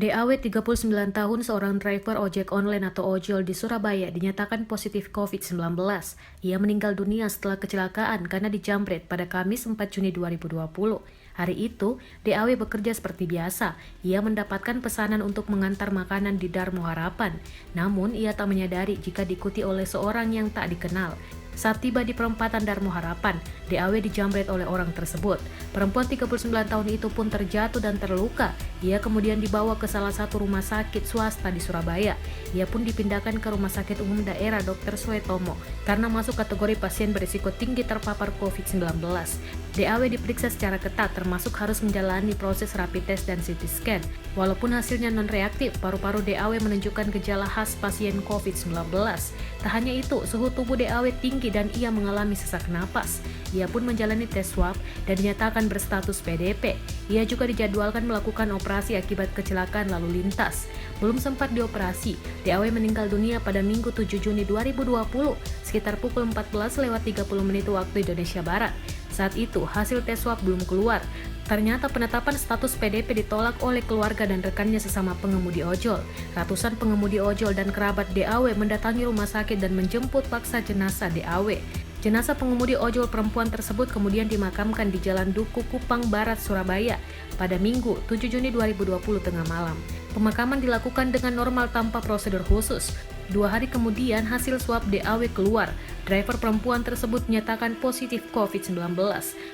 DAW 39 tahun seorang driver ojek online atau ojol di Surabaya dinyatakan positif COVID-19. Ia meninggal dunia setelah kecelakaan karena dijamret pada Kamis 4 Juni 2020. Hari itu, DAW bekerja seperti biasa. Ia mendapatkan pesanan untuk mengantar makanan di Darmo Harapan. Namun, ia tak menyadari jika diikuti oleh seorang yang tak dikenal. Saat tiba di perempatan Darmo Harapan, DAW dijamret oleh orang tersebut. Perempuan 39 tahun itu pun terjatuh dan terluka. Ia kemudian dibawa ke salah satu rumah sakit swasta di Surabaya. Ia pun dipindahkan ke Rumah Sakit Umum Daerah Dr. Suetomo karena masuk kategori pasien berisiko tinggi terpapar COVID-19. DAW diperiksa secara ketat termasuk harus menjalani proses rapid test dan CT scan. Walaupun hasilnya non-reaktif, paru-paru DAW menunjukkan gejala khas pasien COVID-19. Tak hanya itu, suhu tubuh DAW tinggi dan ia mengalami sesak napas. Ia pun menjalani tes swab dan dinyatakan berstatus PDP. Ia juga dijadwalkan melakukan operasi akibat kecelakaan lalu lintas. Belum sempat dioperasi, DAW meninggal dunia pada Minggu 7 Juni 2020 sekitar pukul 14.30 waktu Indonesia Barat. Saat itu, hasil tes swab belum keluar. Ternyata penetapan status PDP ditolak oleh keluarga dan rekannya sesama pengemudi ojol. Ratusan pengemudi ojol dan kerabat DAW mendatangi rumah sakit dan menjemput paksa jenazah DAW. Jenazah pengemudi ojol perempuan tersebut kemudian dimakamkan di Jalan Duku Kupang Barat, Surabaya pada Minggu 7 Juni 2020 tengah malam. Pemakaman dilakukan dengan normal tanpa prosedur khusus. 2 hari kemudian hasil swab DAW keluar. Driver perempuan tersebut menyatakan positif COVID-19.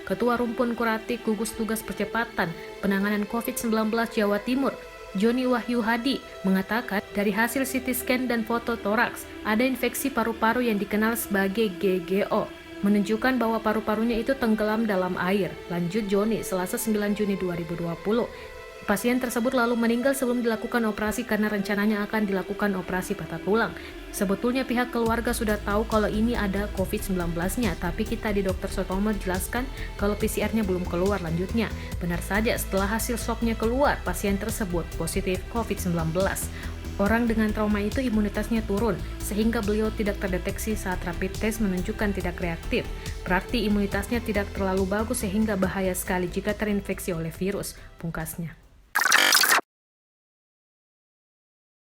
Ketua Rumpun Kuratif Gugus Tugas Percepatan Penanganan COVID-19 Jawa Timur, Joni Wahyu Hadi, mengatakan dari hasil CT scan dan foto toraks ada infeksi paru-paru yang dikenal sebagai GGO, menunjukkan bahwa paru-parunya itu tenggelam dalam air. Lanjut Joni, Selasa 9 Juni 2020. Pasien tersebut lalu meninggal sebelum dilakukan operasi karena rencananya akan dilakukan operasi patah tulang. Sebetulnya pihak keluarga sudah tahu kalau ini ada COVID-19-nya, tapi kita di Dr. Suetomo jelaskan kalau PCR-nya belum keluar lanjutnya. Benar saja setelah hasil swab-nya keluar, pasien tersebut positif COVID-19. Orang dengan trauma itu imunitasnya turun, sehingga beliau tidak terdeteksi saat rapid test menunjukkan tidak reaktif. Berarti imunitasnya tidak terlalu bagus sehingga bahaya sekali jika terinfeksi oleh virus, pungkasnya.